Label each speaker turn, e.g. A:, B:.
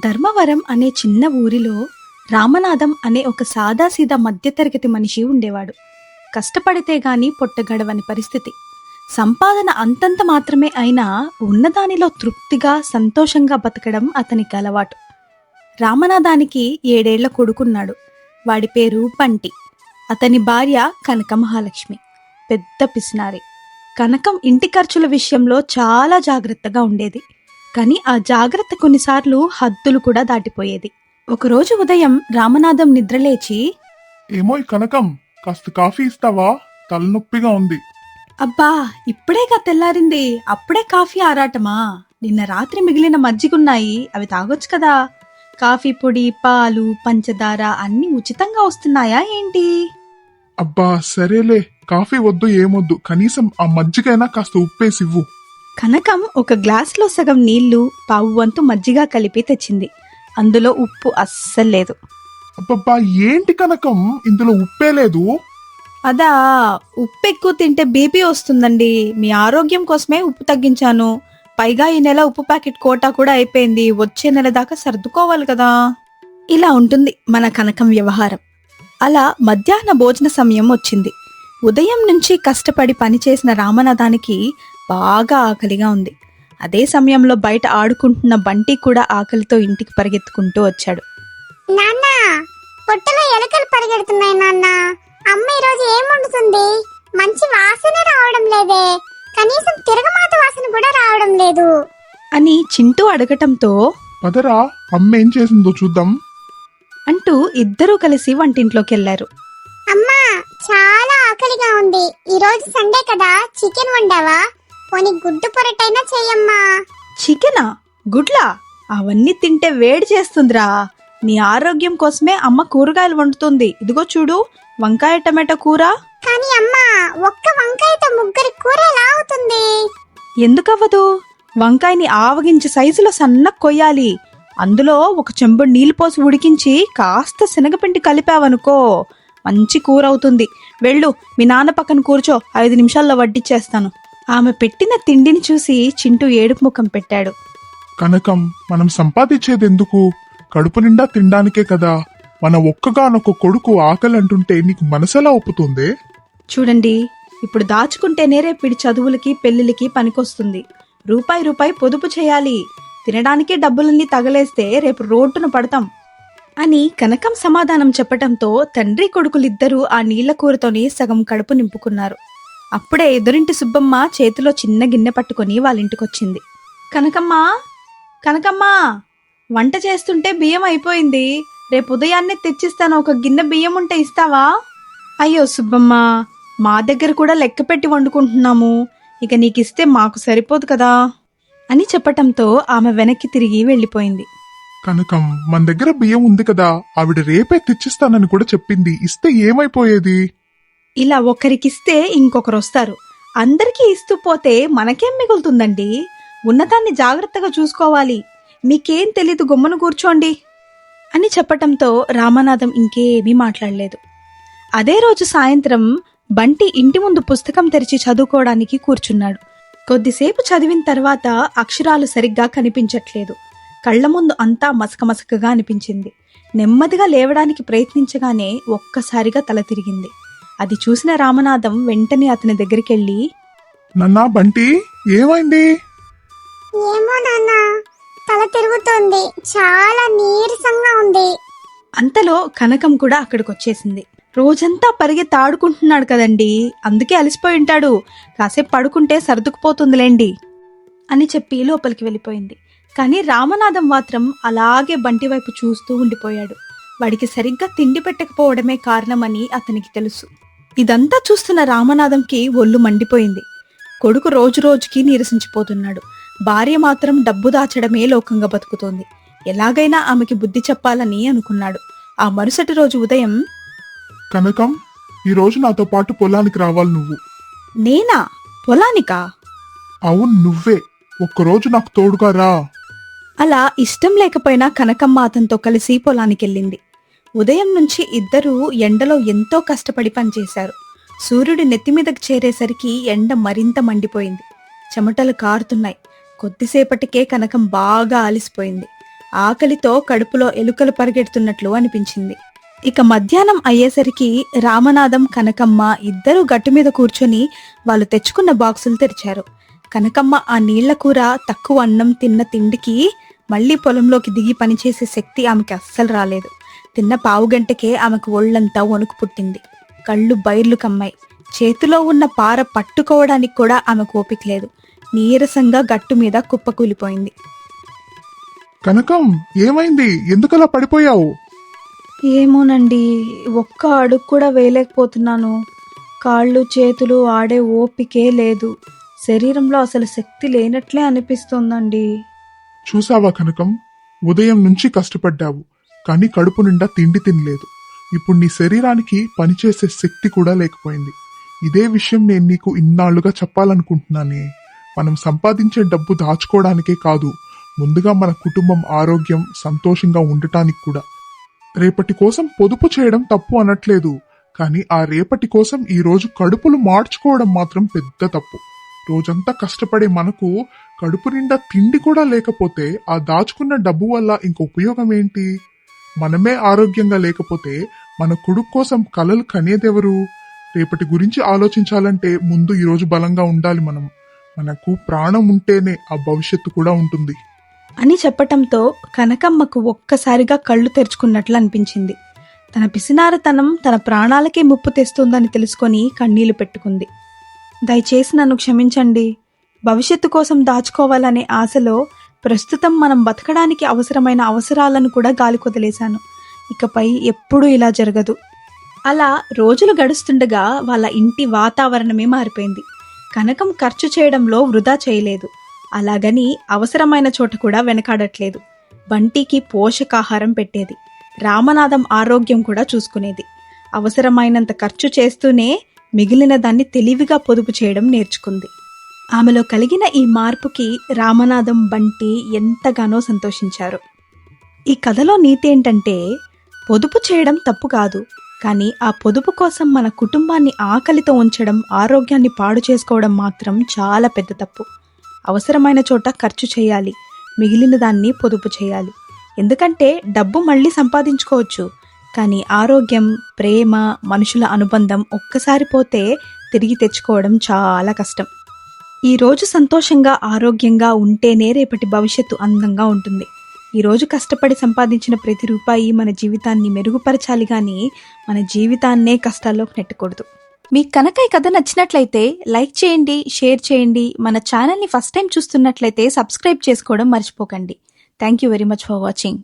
A: ధర్మవరం అనే చిన్న ఊరిలో రామనాథం అనే ఒక సాదాసీదా మధ్యతరగతి మనిషి ఉండేవాడు. కష్టపడితే గాని పొట్టగడవని పరిస్థితి. సంపాదన అంతంత మాత్రమే అయినా ఉన్నదానిలో తృప్తిగా సంతోషంగా బతకడం అతనికి అలవాటు. రామనాథానికి 7 ఏళ్ల కొడుకున్నాడు. వాడి పేరు బంటి. అతని భార్య కనక మహాలక్ష్మి. పెద్ద పిసినారి. కనకం ఇంటి ఖర్చుల విషయంలో చాలా జాగ్రత్తగా ఉండేది. కానీ ఆ జాగ్రత్త కొన్నిసార్లు హద్దులు కూడా దాటిపోయేది. ఒకరోజు ఉదయం రామనాథం నిద్రలేచి,
B: ఏమోయ్ కనకం, కాస్త కాఫీ ఇస్తావా? తలనొప్పిగా ఉంది.
A: అబ్బా ఇప్పుడేగా తెల్లారింది, అప్పుడే కాఫీ ఆరాటమా? నిన్న రాత్రి మిగిలిన మజ్జిగున్నాయి, అవి తాగొచ్చు కదా. కాఫీ పొడి, పాలు, పంచదార అన్నీ ఉచితంగా వస్తున్నాయా ఏంటి?
B: అబ్బా సరేలే, కాఫీ వద్దు ఏమొద్దు, కనీసం ఆ మజ్జిగైనా కాస్త ఉప్పేసివ్వు.
A: కనకం ఒక గ్లాసులో సగం నీళ్లు, పావు వంతు మజ్జిగ కలిపి తెచ్చింది. అందులో ఉప్పు అస్సల్లేదు.
B: అబ్బబ్బా ఏంటి కనకం, ఇందులో ఉప్పే లేదు?
A: అదా, ఉప్పు ఎక్కువ తింటే బీపీ వస్తుందండి. మీ ఆరోగ్యం కోసమే ఉప్పు తగ్గించాను. పైగా ఈ నెల ఉప్పు ప్యాకెట్ కోటా కూడా అయిపోయింది. వచ్చే నెల దాకా సర్దుకోవాలి కదా. ఇలా ఉంటుంది మన కనకం వ్యవహారం. అలా మధ్యాహ్న భోజన సమయం వచ్చింది. ఉదయం నుంచి కష్టపడి పనిచేసిన రామనాథానికి బాగా ఆకలిగా ఉంది. అదే సమయంలో బయట ఆడుకుంటున్న బంటి కూడా ఆకలితో ఇంటికి పరిగెత్తుకుంటూ వచ్చాడు.
C: నాన్న, పొట్టలో ఎలుకలు పరిగెడుతున్నాయి నాన్న. అమ్మ ఈరోజు ఏం వండుతుంది? మంచి వాసన రావడం లేదే, కనీసం తిరగమాత వాసన కూడా రావడం లేదు
A: అని చింటూ అడగటంతో,
B: పదరా అమ్మేం చేసిందో చూద్దాం
A: అంటూ ఇద్దరూ కలిసి వంటింట్లోకెళ్లారు.
C: అమ్మా, చాలా ఆకలిగా ఉంది. ఈరోజు సండే కదా, చికెన్ వండావా? పోనీ గుడ్డు పొరటైనా చెయ్యమ్మా.
A: చికెనా, గుడ్లా? అవన్నీ తింటే వేడి చేస్తుందిరా. నీ ఆరోగ్యం కోసమే అమ్మ కూరగాయలు వండుతుంది. ఇదిగో చూడు, వంకాయ టమాటో కూర.
C: కానీ అమ్మా, ఒక్క వంకాయతో ముగ్గురి కూర ఎలా అవుతుంది?
A: ఎందుకవ్వదు? వంకాయని ఆవగించి సైజులో సన్నగా కొయ్యాలి. అందులో ఒక చెంబుడు నీళ్లు పోసి ఉడికించి కాస్త శనగపిండి కలిపావనుకో, మంచి కూర అవుతుంది. వెళ్ళు, మీ నాన్న పక్కన కూర్చో, 5 నిమిషాల్లో వడ్డిచ్చేస్తాను. ఆమె పెట్టిన తిండిని చూసి చింటూ ఏడుపు ముఖం పెట్టాడు.
B: కనకం, మనం సంపాదించేది ఎందుకు? కడుపు నిండా తినడానికే కదా. మన ఒక్కగానొక్క కొడుకు ఆకలి అంటుంటే నీకు మనసెలా ఒప్పుతుందే?
A: చూడండి, ఇప్పుడు దాచుకుంటేనే రేపిడి చదువులకి పెళ్లిళ్ళకి పనికొస్తుంది. రూపాయి పొదుపు చేయాలి. తినడానికే డబ్బులన్నీ తగలేస్తే రేపు రోడ్డున పడతాం అని కనకం సమాధానం చెప్పటంతో తండ్రి కొడుకులిద్దరూ ఆ నీళ్ల కూరతోని సగం కడుపు నింపుకున్నారు. అప్పుడే ఎదురింటి సుబ్బమ్మ చేతిలో చిన్న గిన్నె పట్టుకుని వాళ్ళింటికొచ్చింది. కనకమ్మా, కనకమ్మా, వంట చేస్తుంటే బియ్యం అయిపోయింది. రేపు ఉదయాన్నే తెచ్చిస్తాను. ఒక గిన్నె బియ్యం ఉంటే ఇస్తావా? అయ్యో సుబ్బమ్మ, మా దగ్గర కూడా లెక్క పెట్టి వండుకుంటున్నాము. ఇక నీకిస్తే మాకు సరిపోదు కదా అని చెప్పటంతో ఆమె వెనక్కి తిరిగి వెళ్ళిపోయింది.
B: కనకం, మన దగ్గర బియ్యం ఉంది కదా, ఆవిడ రేపే తెచ్చిస్తానని కూడా చెప్పింది. ఇస్తే ఏమైపోయేది?
A: ఇలా ఒకరికిస్తే ఇంకొకరు వస్తారు. అందరికీ ఇస్తూ పోతే మనకేం మిగులుతుందండి? ఉన్నదాన్ని జాగ్రత్తగా చూసుకోవాలి. మీకేం తెలీదు, గమ్మున కూర్చోండి అని చెప్పటంతో రామనాథం ఇంకేమీ మాట్లాడలేదు. అదే రోజు సాయంత్రం బంటి ఇంటి ముందు పుస్తకం తెరిచి చదువుకోవడానికి కూర్చున్నాడు. కొద్దిసేపు చదివిన తర్వాత అక్షరాలు సరిగ్గా కనిపించట్లేదు. కళ్ల ముందు అంతా మసకమసకగా అనిపించింది. నెమ్మదిగా లేవడానికి ప్రయత్నించగానే ఒక్కసారిగా తల తిరిగింది. అది చూసిన రామనాథం వెంటనే అతని దగ్గరికెళ్ళి,
B: నన్నా బంటి, ఏమైంది?
C: ఏమో నాన్న, తల తిరుగుతోంది, చాలా నీరసంగా ఉంది.
A: అంతలో కనకం కూడా అక్కడికొచ్చేసింది. రోజంతా పరిగెత్తి ఆడుకుంటున్నాడు కదండి, అందుకే అలసిపోయి ఉంటాడు. కాసేపు పడుకుంటే సర్దుకుపోతుందిలేండి అని చెప్పి లోపలికి వెళ్ళిపోయింది. కానీ రామనాథం మాత్రం అలాగే బంటి వైపు చూస్తూ ఉండిపోయాడు. వాడికి సరిగ్గా తిండి పెట్టకపోవడమే కారణమని అతనికి తెలుసు. ఇదంతా చూస్తున్న రామనాథంకి ఒళ్ళు మండిపోయింది. కొడుకు రోజురోజుకి నీరసించిపోతున్నాడు. భార్య మాత్రం డబ్బు దాచడమే లోకంగా బతుకుతోంది. ఎలాగైనా ఆమెకి బుద్ధి చెప్పాలని అనుకున్నాడు. ఆ మరుసటి రోజు ఉదయం,
B: కనకం, ఈరోజు నాతో పాటు పొలానికి రావాలి నువ్వు.
A: నేనా? పొలానికా?
B: అవును, నువ్వే. ఒక్కరోజు నాకు తోడుగా రా.
A: అలా ఇష్టం లేకపోయినా కనకమ్మ అతనితో కలిసి పొలానికెళ్ళింది. ఉదయం నుంచి ఇద్దరూ ఎండలో ఎంతో కష్టపడి పనిచేశారు. సూర్యుడి నెత్తిమీదకు చేరేసరికి ఎండ మరింత మండిపోయింది. చెమటలు కారుతున్నాయి. కొద్దిసేపటికే కనకం బాగా అలిసిపోయింది. ఆకలితో కడుపులో ఎలుకలు పరిగెడుతున్నట్లు అనిపించింది. ఇక మధ్యాహ్నం అయ్యేసరికి రామనాథం, కనకమ్మ ఇద్దరూ గట్టు మీద కూర్చొని వాళ్ళు తెచ్చుకున్న బాక్సులు తెరిచారు. కనకమ్మ ఆ నీళ్ల కూర, తక్కువ అన్నం తిన్న తిండికి మళ్లీ పొలంలోకి దిగి పనిచేసే శక్తి ఆమెకి అస్సలు రాలేదు. తిన్న పావుగంటకే ఆమెకు ఒళ్లంతా వణుకు పుట్టింది. కళ్ళు బైర్లు కమ్మాయి. చేతిలో ఉన్న పార పట్టుకోవడానికి కూడా ఆమెకు ఓపిక లేదు. నీరసంగా గట్టు మీద కుప్పకూలిపోయింది.
B: కనకం, ఏమైంది? ఎందుకలా పడిపోయావు?
A: ఏమోనండి, ఒక్క అడుగు కూడా వేయలేకపోతున్నాను. కాళ్ళు చేతులు ఆడే ఓపికే లేదు. శరీరంలో అసలు శక్తి లేనట్లే అనిపిస్తోందండి.
B: చూసావా కనకం, ఉదయం నుంచి కష్టపడ్డావు, కానీ కడుపు నిండా తిండి తినలేదు. ఇప్పుడు నీ శరీరానికి పనిచేసే శక్తి కూడా లేకపోయింది. ఇదే విషయం నేను నీకు ఇన్నాళ్లుగా చెప్పాలనుకుంటున్నానే. మనం సంపాదించే డబ్బు దాచుకోవడానికే కాదు, ముందుగా మన కుటుంబం ఆరోగ్యం, సంతోషంగా ఉండటానికి కూడా. రేపటి కోసం పొదుపు చేయడం తప్పు అనట్లేదు, కానీ ఆ రేపటి కోసం ఈ రోజు కడుపులు మార్చుకోవడం మాత్రం పెద్ద తప్పు. రోజంతా కష్టపడే మనకు కడుపు నిండా తిండి కూడా లేకపోతే ఆ దాచుకున్న డబ్బు వల్ల ఇంక ఉపయోగం ఏంటి? మనమే ఆరోగ్యంగా లేకపోతే మన కొడుకు కోసం కలలు కనేదెవరు? రేపటి గురించి ఆలోచించాలంటే ముందు ఈరోజు బలంగా ఉండాలి మనం. మనకు ప్రాణం ఉంటేనే ఆ భవిష్యత్తు కూడా ఉంటుంది
A: అని చెప్పటంతో కనకమ్మకు ఒక్కసారిగా కళ్ళు తెరుచుకున్నట్లు అనిపించింది. తన పిసినారతనం తన ప్రాణాలకే ముప్పు తెస్తుందని తెలుసుకొని కన్నీళ్లు పెట్టుకుంది. దయచేసి నన్ను క్షమించండి. భవిష్యత్తు కోసం దాచుకోవాలనే ఆశలో ప్రస్తుతం మనం బతకడానికి అవసరమైన అవసరాలను కూడా గాలికొదిలేశాను. ఇకపై ఎప్పుడూ ఇలా జరగదు. అలా రోజులు గడుస్తుండగా వాళ్ళ ఇంటి వాతావరణమే మారిపోయింది. కనకం ఖర్చు చేయడంలో వృధా చేయలేదు. అలాగని అవసరమైన చోట కూడా వెనకాడట్లేదు. బంటికి పోషకాహారం పెట్టేది. రామనాథం ఆరోగ్యం కూడా చూసుకునేది. అవసరమైనంత ఖర్చు చేస్తూనే మిగిలిన దాన్ని తెలివిగా పొదుపు చేయడం నేర్చుకుంది. ఆమెలో కలిగిన ఈ మార్పుకి రామనాథం, బంటి ఎంతగానో సంతోషించారు. ఈ కథలో నీతి ఏంటంటే, పొదుపు చేయడం తప్పు కాదు, కానీ ఆ పొదుపు కోసం మన కుటుంబాన్ని ఆకలితో ఉంచడం, ఆరోగ్యాన్ని పాడు చేసుకోవడం మాత్రం చాలా పెద్ద తప్పు. అవసరమైన చోట ఖర్చు చేయాలి, మిగిలిన దాన్ని పొదుపు చేయాలి. ఎందుకంటే డబ్బు మళ్ళీ సంపాదించుకోవచ్చు, కానీ ఆరోగ్యం, ప్రేమ, మనుషుల అనుబంధం ఒక్కసారి పోతే తిరిగి తెచ్చుకోవడం చాలా కష్టం. ఈ రోజు సంతోషంగా, ఆరోగ్యంగా ఉంటేనే రేపటి భవిష్యత్తు అందంగా ఉంటుంది. ఈరోజు కష్టపడి సంపాదించిన ప్రతి రూపాయి మన జీవితాన్ని మెరుగుపరచాలి, కానీ మన జీవితాన్నే కష్టాల్లోకి నెట్టకూడదు. మీకు కనుక ఈ కథ నచ్చినట్లయితే లైక్ చేయండి, షేర్ చేయండి. మన ఛానల్ని ఫస్ట్ టైం చూస్తున్నట్లయితే సబ్స్క్రైబ్ చేసుకోవడం మర్చిపోకండి. Thank you very much for watching.